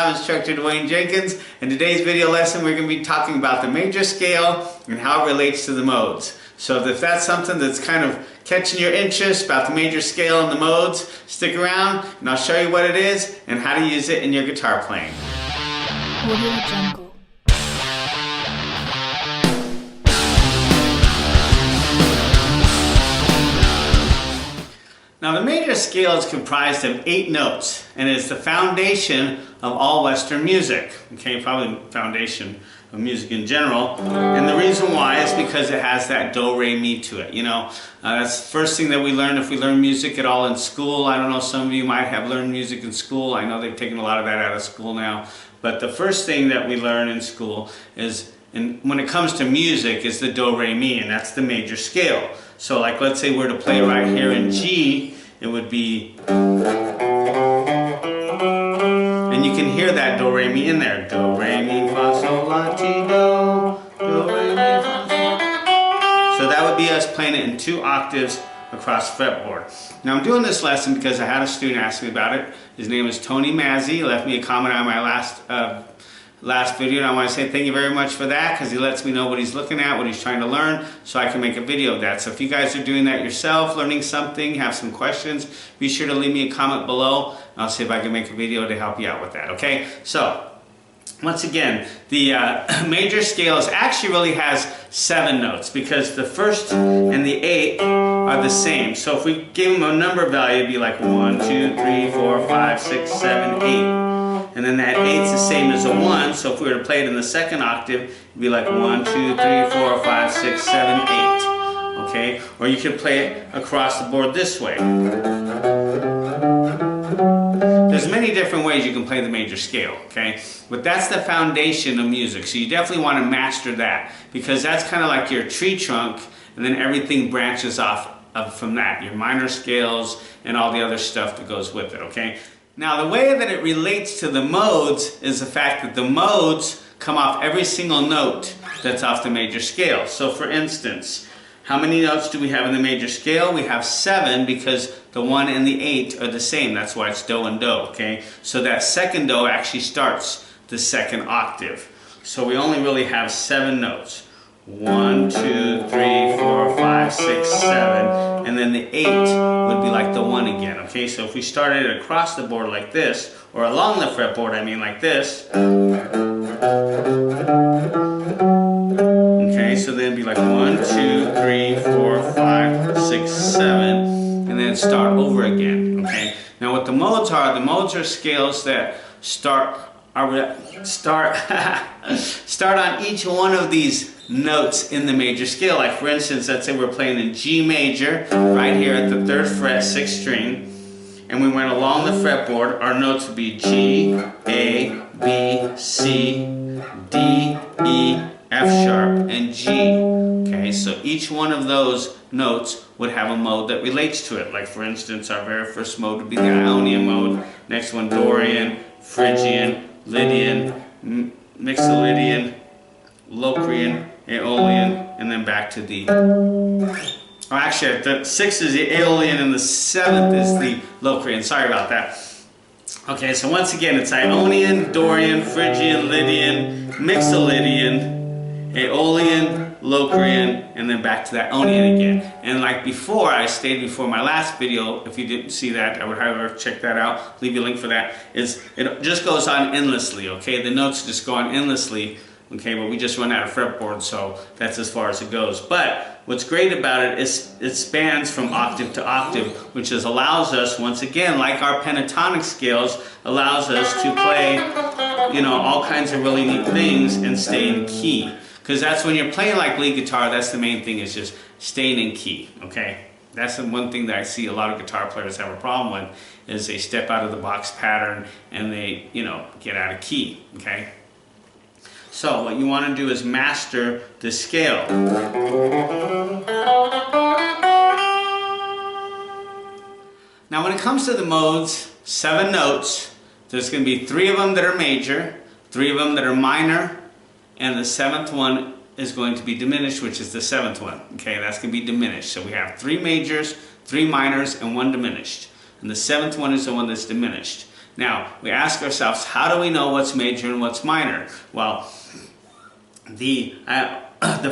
guitar instructor Dwayne Jenkins. In today's video lesson we're going to be talking about the major scale and how it relates to the modes. So if that's something that's kind of catching your interest about the major scale and the modes, stick around and I'll show you what it is and how to use it in your guitar playing. Audio Jungle. Now the major scale is comprised of 8 notes and is the foundation of all Western music. Okay, probably the foundation of music in general. And the reason why is because it has that do, re, mi to it. You know, that's the first thing that we learn if we learn music at all in school. I don't know, some of you might have learned music in school. I know they've taken a lot of that out of school now. But the first thing that we learn in school is, and when it comes to music, is the do, re, mi, and that's the major scale. So like let's say we're to play right here in G, it would be, and you can hear that do, re, mi in there. Do, re, mi, fa, sol, la, ti, do, re, mi, fa, sol. So that would be us playing it in 2 octaves across the fretboard. Now I'm doing this lesson because I had a student ask me about it. His name is Tony Mazzi. He left me a comment on my last video, and I want to say thank you very much for that because he lets me know what he's looking at, what he's trying to learn, so I can make a video of that. So if you guys are doing that yourself, learning something, have some questions, be sure to leave me a comment below and I'll see if I can make a video to help you out with that, okay? So once again, the major scale actually really has 7 notes because the first and the 8th are the same. So if we gave them a number value, it'd be like 1, 2, 3, 4, 5, 6, 7, 8. And then that 8's the same as a 1, so if we were to play it in the 2nd octave, it'd be like 1, 2, 3, 4, 5, 6, 7, 8. Okay? Or you could play it across the board this way. There's many different ways you can play the major scale, okay? But that's the foundation of music, so you definitely want to master that because that's kind of like your tree trunk, and then everything branches off from that, your minor scales and all the other stuff that goes with it, okay? Now the way that it relates to the modes is the fact that the modes come off every single note that's off the major scale. So for instance, how many notes do we have in the major scale? We have 7 because the 1 and the 8 are the same. That's why it's do and do, okay? So that second do actually starts the 2nd octave. So we only really have 7 notes. 1, 2, 3, 4, 5, 6, 7, and then the 8 would be like the 1 again, okay? So if we started it across the board like this, or along the fretboard, I mean like this, okay, so then it'd be like 1, 2, 3, 4, 5, 6, 7, and then start over again, okay? Now what the modes are scales that start on each one of these notes in the major scale. Like for instance, let's say we're playing in G major right here at the 3rd fret, 6th string, and we went along the fretboard. Our notes would be G, A, B, C, D, E, F sharp, and G. Okay, so each one of those notes would have a mode that relates to it. Like for instance, our very first mode would be the Ionian mode. Next one, Dorian, Phrygian, Lydian, Mixolydian, Locrian, Aeolian, and then back to the... Oh, actually, the 6th is the Aeolian and the 7th is the Locrian. Sorry about that. Okay, so once again, it's Ionian, Dorian, Phrygian, Lydian, Mixolydian, Aeolian, Locrian, and then back to that Ionian again. And like before, I stated before my last video, if you didn't see that, I would highly check that out. Leave you a link for that. It just goes on endlessly, okay? The notes just go on endlessly. Okay, but we just run out of fretboard, so that's as far as it goes. But what's great about it is it spans from octave to octave, which allows us, once again, like our pentatonic scales, allows us to play, you know, all kinds of really neat things and stay in key. Because that's when you're playing like lead guitar, that's the main thing, is just staying in key, okay? That's the one thing that I see a lot of guitar players have a problem with, is they step out of the box pattern and they, you know, get out of key, okay? So what you want to do is master the scale. Now when it comes to the modes, 7 notes, there's going to be 3 of them that are major, 3 of them that are minor, and the 7th one is going to be diminished, which is the 7th one. Okay, that's going to be diminished. So we have 3 majors, 3 minors, and 1 diminished. And the 7th one is the one that's diminished. Now, we ask ourselves, how do we know what's major and what's minor? Well, the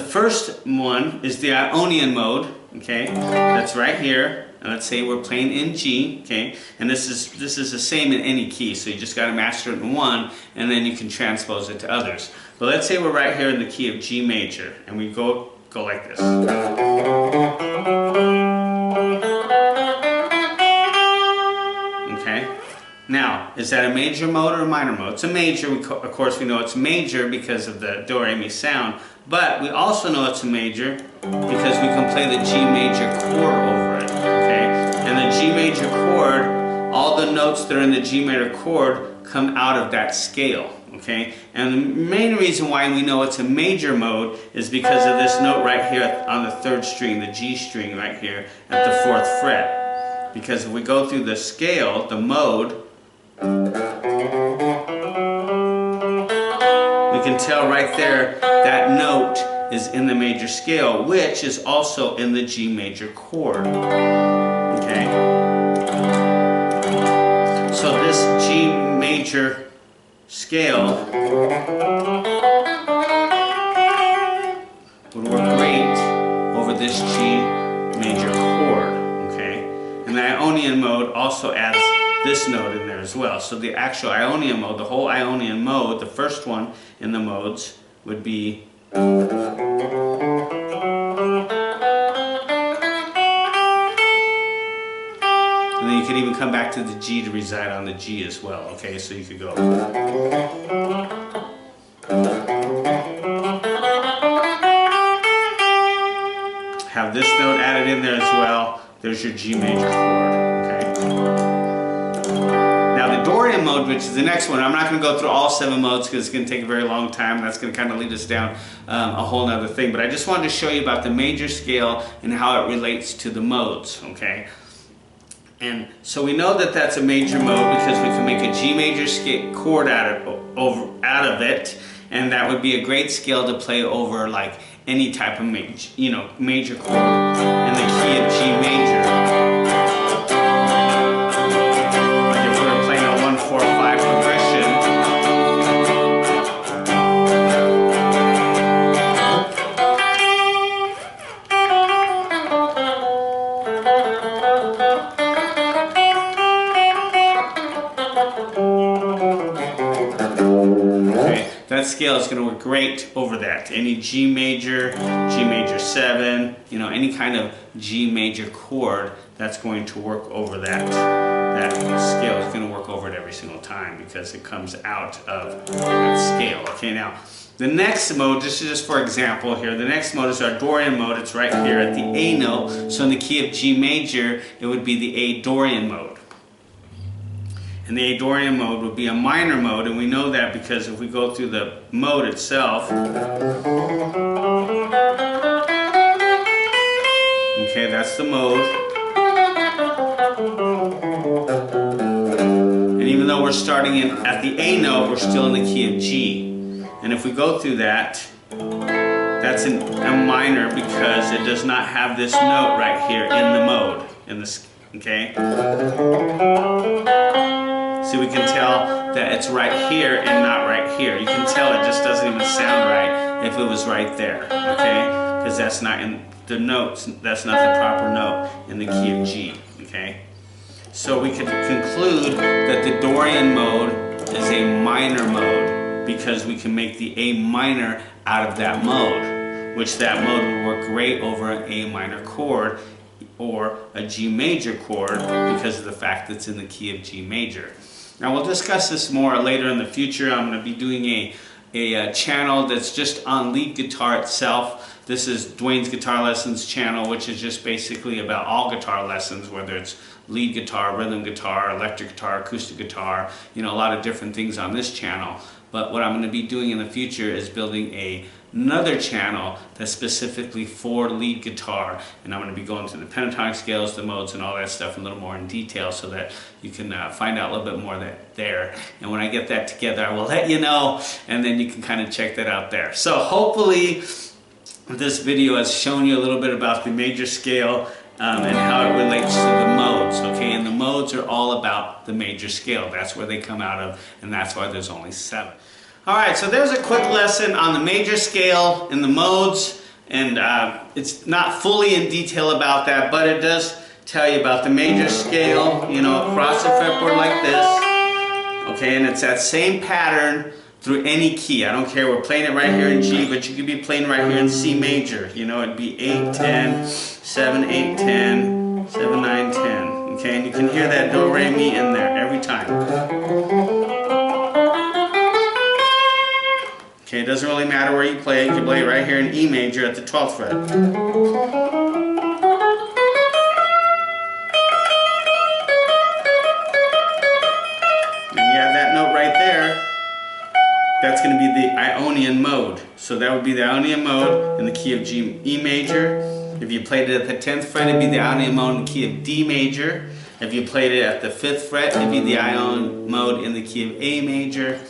first one is the Ionian mode, okay? That's right here. And let's say we're playing in G, okay? And this is the same in any key, so you just got to master it in one, and then you can transpose it to others. But let's say we're right here in the key of G major, and we go like this. Okay? Now, is that a major mode or a minor mode? It's a major. Of course, we know it's major because of the do, re, mi sound, but we also know it's a major because we can play the G major chord over it, okay? And the G major chord, all the notes that are in the G major chord come out of that scale, okay? And the main reason why we know it's a major mode is because of this note right here on the 3rd string, the G string right here at the 4th fret. Because if we go through the scale, the mode, we can tell right there that note is in the major scale, which is also in the G major chord. Okay? So this G major scale would work great over this G major chord. Okay? And the Ionian mode also adds this note in there as well. So the actual Ionian mode, the whole Ionian mode, the first one in the modes would be and then you could even come back to the G to reside on the G as well. Okay, so you could go. Have this note added in there as well. There's your G major chord. Okay. Now the Dorian mode, which is the next one, I'm not going to go through all 7 modes because it's going to take a very long time. That's going to kind of lead us down a whole nother thing. But I just wanted to show you about the major scale and how it relates to the modes. Okay. And so we know that that's a major mode because we can make a G major chord out of it, and that would be a great scale to play over like any type of major chord in the key of G major. Like if we were playing a 1, 4, 5 progression. That scale is going to work great over that. Any G major 7, any kind of G major chord, that's going to work over that. That scale is going to work over it every single time because it comes out of that scale. Okay, now the next mode, this is just for example here, the next mode is our Dorian mode. It's right here at the A note. So in the key of G major, it would be the A Dorian mode. And the A Dorian mode would be a minor mode, and we know that because if we go through the mode itself, okay, that's the mode. And even though we're starting at the A note, we're still in the key of G. And if we go through that, that's a minor because it does not have this note right here in the mode, okay? See, we can tell that it's right here and not right here. You can tell it just doesn't even sound right if it was right there, okay? Because that's not in the notes, that's not the proper note in the key of G, okay? So we could conclude that the Dorian mode is a minor mode because we can make the A minor out of that mode, which that mode would work great over an A minor chord or a G major chord because of the fact that it's in the key of G major. Now we'll discuss this more later in the future. I'm going to be doing a channel that's just on lead guitar itself. This is Dwayne's Guitar Lessons channel, which is just basically about all guitar lessons, whether it's lead guitar, rhythm guitar, electric guitar, acoustic guitar, a lot of different things on this channel. But what I'm going to be doing in the future is building another channel that's specifically for lead guitar, and I'm going to be going through the pentatonic scales, the modes, and all that stuff a little more in detail so that you can find out a little bit more there. And when I get that together, I will let you know, and then you can kind of check that out there. So hopefully this video has shown you a little bit about the major scale and how it relates to the modes, okay? And the modes are all about the major scale. That's where they come out of, and that's why there's only 7. All right, so there's a quick lesson on the major scale and the modes, and it's not fully in detail about that, but it does tell you about the major scale, you know, across the fretboard like this, okay? And it's that same pattern through any key. I don't care, we're playing it right here in G, but you could be playing right here in C major. You know, it'd be 8, 10, 7, 8, 10, 7, 9, 10. Okay, and you can hear that do, re, mi in there every time. Okay, it doesn't really matter where you play it. You can play it right here in E major at the 12th fret. And you have that note right there. That's going to be the Ionian mode. So that would be the Ionian mode in the key of E major. If you played it at the 10th fret, it'd be the Ionian mode in the key of D major. If you played it at the 5th fret, it'd be the Ionian mode in the key of A major.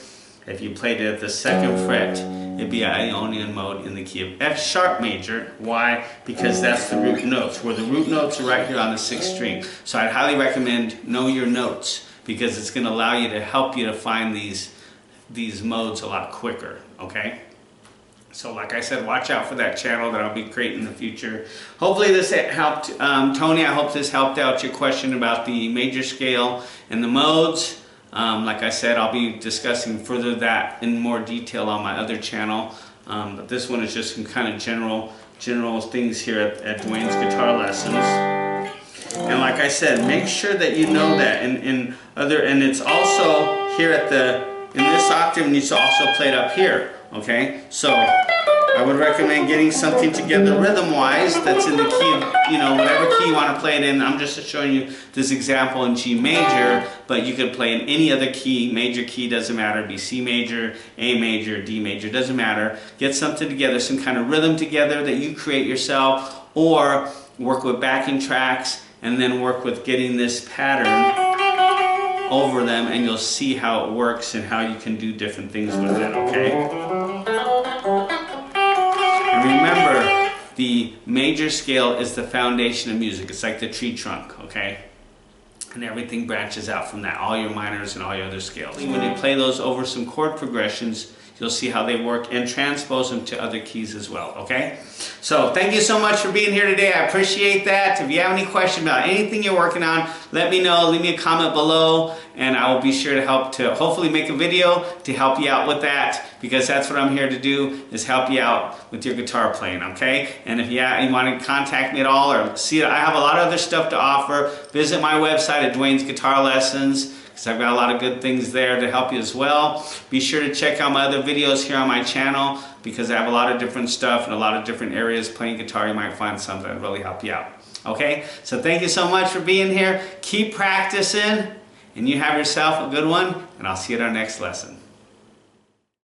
If you played it at the 2nd fret, it'd be Ionian mode in the key of F sharp major. Why? Because that's the root notes, where the root notes are right here on the 6th string. So I'd highly recommend know your notes, because it's going to allow you to help you to find these modes a lot quicker, okay? So like I said, watch out for that channel that I'll be creating in the future. Hopefully this helped, Tony, I hope this helped out your question about the major scale and the modes. Like I said, I'll be discussing further that in more detail on my other channel. But this one is just some kind of general things here at Dwayne's Guitar Lessons. And like I said, make sure that you know that. And it's also here at in this octave, and you also play it up here. Okay, so I would recommend getting something together rhythm-wise that's in the key of, you know, whatever key you want to play it in. I'm just showing you this example in G major, but you could play in any other key. Major key, doesn't matter. Be C major, A major, D major, doesn't matter. Get something together, some kind of rhythm together that you create yourself, or work with backing tracks and then work with getting this pattern over them, and you'll see how it works and how you can do different things with it, okay? And remember, the major scale is the foundation of music. It's like the tree trunk, okay? And everything branches out from that, all your minors and all your other scales. When you play those over some chord progressions, you'll see how they work, and transpose them to other keys as well, okay? So thank you so much for being here today. I appreciate that. If you have any questions about anything you're working on, let me know. Leave me a comment below, and I will be sure to help to hopefully make a video to help you out with that, because that's what I'm here to do, is help you out with your guitar playing, okay? And if you want to contact me at all, or see, I have a lot of other stuff to offer, visit my website at Dwayne's Guitar Lessons, because I've got a lot of good things there to help you as well. Be sure to check out my other videos here on my channel, because I have a lot of different stuff in a lot of different areas. Playing guitar, you might find something that will really help you out. Okay? So thank you so much for being here. Keep practicing, and you have yourself a good one, and I'll see you at our next lesson.